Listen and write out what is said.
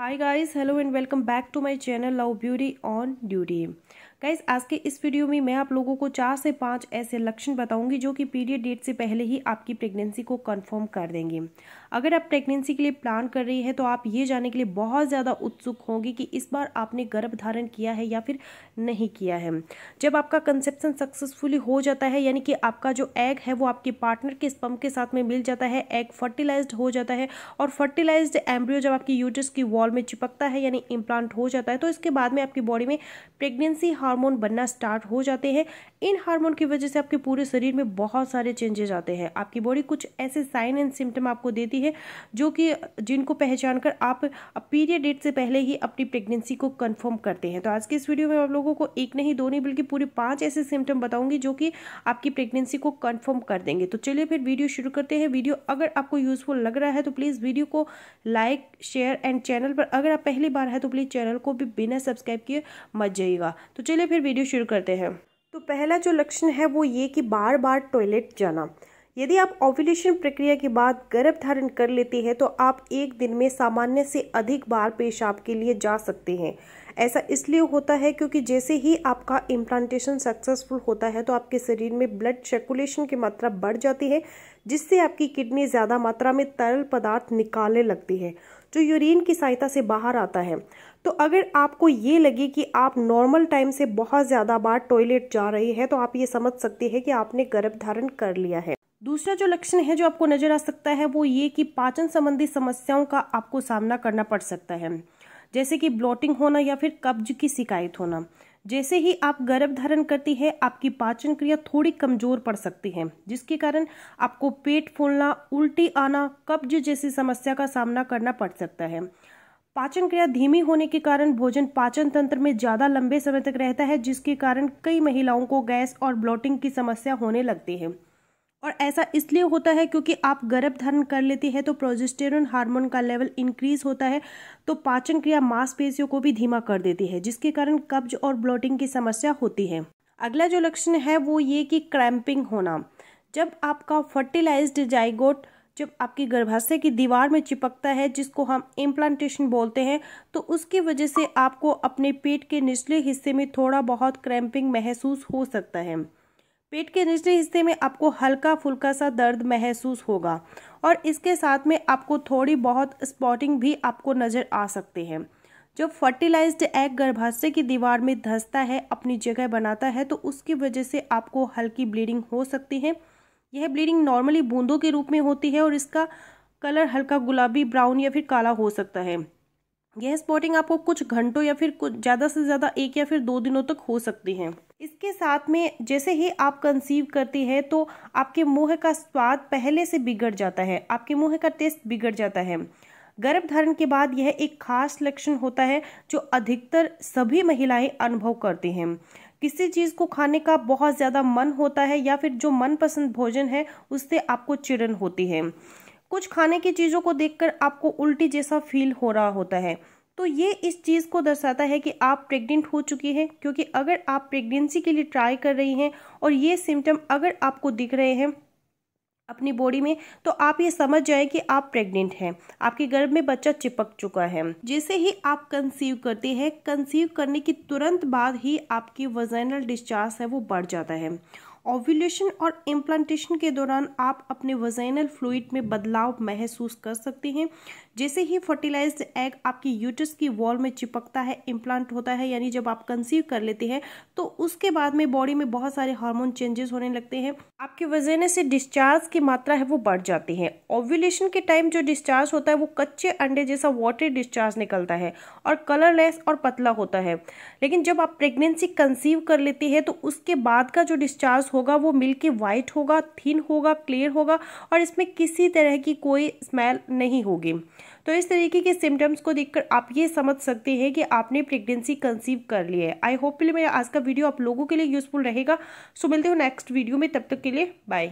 Hi guys, hello and welcome back to my channel love beauty on duty. Guys, आज के इस video में मैं आप लोगों को 4 से 5 ऐसे लक्षण बताऊंगी जो कि पीरियड डेट से पहले ही आपकी प्रेगनेंसी को कंफर्म कर देंगे। अगर आप प्रेगनेंसी के लिए प्लान कर रही है तो आप ये जानने के लिए बहुत ज़्यादा उत्सुक होंगे कि इस बार आपने गर्भ धारण किया है या फिर नहीं किया है। जब आपका कंसेप्शन सक्सेसफुली हो जाता है, यानी कि आपका जो एग है वो आपके पार्टनर के स्पर्म के साथ में मिल जाता है, एग फर्टिलाइज्ड हो जाता है और फर्टिलाइज्ड एम्ब्रियो जब आपकी यूट्रस की वॉल में चिपकता है यानी इम्प्लांट हो जाता है, तो इसके बाद में आपकी बॉडी में प्रेगनेंसी हार्मोन बनना स्टार्ट हो जाते हैं। इन हार्मोन की वजह से आपके पूरे शरीर में बहुत सारे चेंजेस आते हैं। आपकी बॉडी कुछ ऐसे साइन एंड सिम्टम आपको देती है जो कि जिनको पहचान कर आप पीरियड डेट से पहले ही अपनी प्रेगनेंसी को कंफर्म करते हैं। तो आज के इस वीडियो में आप लोगों को एक नहीं दो नहीं बल्कि पूरे 5 ऐसे सिम्टम बताऊंगी जो कि आपकी प्रेगनेंसी को कंफर्म कर देंगे। तो चलिए फिर वीडियो शुरू करते हैं। वीडियो अगर आपको यूजफुल लग रहा है तो प्लीज़ वीडियो को लाइक शेयर एंड चैनल पर अगर आप पहली बार है तो प्लीज़ चैनल को भी बिना सब्सक्राइब किए मत जाइएगा। तो चलिए फिर वीडियो शुरू करते हैं। तो पहला जो लक्षण है वो ये कि बार बार टॉयलेट जाना। यदि आप ओव्यूलेशन प्रक्रिया के बाद गर्भ धारण कर लेती है तो आप एक दिन में सामान्य से अधिक बार पेशाब के लिए जा सकते हैं। ऐसा इसलिए होता है क्योंकि जैसे ही आपका इम्प्लांटेशन सक्सेसफुल होता है तो आपके शरीर में ब्लड सर्कुलेशन की मात्रा बढ़ जाती है, जिससे आपकी किडनी ज़्यादा मात्रा में तरल पदार्थ निकालने लगती है जो यूरिन की सहायता से बाहर आता है। तो अगर आपको ये लगे कि आप नॉर्मल टाइम से बहुत ज़्यादा बार टॉयलेट जा रहे हैं तो आप ये समझ सकते हैं कि आपने गर्भ धारण कर लिया है। दूसरा जो लक्षण है जो आपको नजर आ सकता है वो ये कि पाचन संबंधी समस्याओं का आपको सामना करना पड़ सकता है, जैसे कि ब्लोटिंग होना या फिर कब्ज की शिकायत होना। जैसे ही आप गर्भ धारण करती है आपकी पाचन क्रिया थोड़ी कमजोर पड़ सकती है, जिसके कारण आपको पेट फूलना, उल्टी आना, कब्ज जैसी समस्या का सामना करना पड़ सकता है। पाचन क्रिया धीमी होने के कारण भोजन पाचन तंत्र में ज्यादा लंबे समय तक रहता है, जिसके कारण कई महिलाओं को गैस और ब्लोटिंग की समस्या होने लगती है। और ऐसा इसलिए होता है क्योंकि आप गर्भ धारण कर लेती है तो प्रोजेस्टेरोन हार्मोन का लेवल इंक्रीज होता है, तो पाचन क्रिया मांसपेशियों को भी धीमा कर देती है, जिसके कारण कब्ज और ब्लोटिंग की समस्या होती है। अगला जो लक्षण है वो ये कि क्रैम्पिंग होना। जब आपका फर्टिलाइज्ड जाइगोट जब आपकी गर्भाशय की दीवार में चिपकता है, जिसको हम इम्प्लांटेशन बोलते हैं, तो उसकी वजह से आपको अपने पेट के निचले हिस्से में थोड़ा बहुत क्रैम्पिंग महसूस हो सकता है। पेट के निचले हिस्से में आपको हल्का फुल्का सा दर्द महसूस होगा और इसके साथ में आपको थोड़ी बहुत स्पॉटिंग भी आपको नजर आ सकते हैं। जब फर्टिलाइज्ड एग गर्भाशय की दीवार में धंसता है, अपनी जगह बनाता है, तो उसकी वजह से आपको हल्की ब्लीडिंग हो सकती है। यह ब्लीडिंग नॉर्मली बूंदों के रूप में होती है और इसका कलर हल्का गुलाबी, ब्राउन या फिर काला हो सकता है। यह स्पॉटिंग आपको कुछ घंटों या फिर कुछ ज़्यादा से ज़्यादा 1 या फिर 2 दिनों तक हो सकती है। इसके साथ में जैसे ही आप कंसीव करती है तो आपके मुंह का स्वाद पहले से बिगड़ जाता है, आपके मुंह का टेस्ट बिगड़ जाता है। गर्भ धारण के बाद यह एक खास लक्षण होता है जो अधिकतर सभी महिलाएं अनुभव करती हैं। किसी चीज़ को खाने का बहुत ज़्यादा मन होता है या फिर जो मनपसंद भोजन है उससे आपको चिड़न होती है। कुछ खाने की चीज़ों को देखकर आपको उल्टी जैसा फील हो रहा होता है। तो ये इस चीज़ को दर्शाता है कि आप प्रेग्नेंट हो चुकी हैं, क्योंकि अगर आप प्रेगनेंसी के लिए ट्राई कर रही हैं और ये सिम्टम अगर आपको दिख रहे हैं अपनी बॉडी में, तो आप ये समझ जाए कि आप प्रेग्नेंट हैं, आपके गर्भ में बच्चा चिपक चुका है। जैसे ही आप कंसीव करते हैं, कंसीव करने की तुरंत बाद ही आपकी वजाइनल डिस्चार्ज है वो बढ़ जाता है। ओव्यूलेशन और इम्प्लांटेशन के दौरान आप अपने वजाइनल फ्लूइड में बदलाव महसूस कर सकते हैं। जैसे ही फर्टिलाइज्ड एग आपकी यूट्रस की वॉल में चिपकता है, इम्प्लांट होता है, यानी जब आप कंसीव कर लेते हैं, तो उसके बाद में बॉडी में बहुत सारे हार्मोन चेंजेस होने लगते हैं। आपके वजाइना से डिस्चार्ज की मात्रा है वो बढ़ जाती है। ओव्यूलेशन के टाइम जो डिस्चार्ज होता है वो कच्चे अंडे जैसा वाटरी डिस्चार्ज निकलता है और कलरलेस और पतला होता है। लेकिन जब आप प्रेगनेंसी कंसीव कर लेती है तो उसके बाद का जो डिस्चार्ज होगा वो मिल्की वाइट होगा, थिन होगा, क्लियर होगा और इसमें किसी तरह की कोई स्मेल नहीं होगी। तो इस तरीके के सिम्टम्स को देखकर आप ये समझ सकते हैं कि आपने प्रेगनेंसी कंसीव कर ली है। आई होप मेरा आज का वीडियो आप लोगों के लिए यूजफुल रहेगा। सो मिलते हो नेक्स्ट वीडियो में, तब तक के लिए बाय।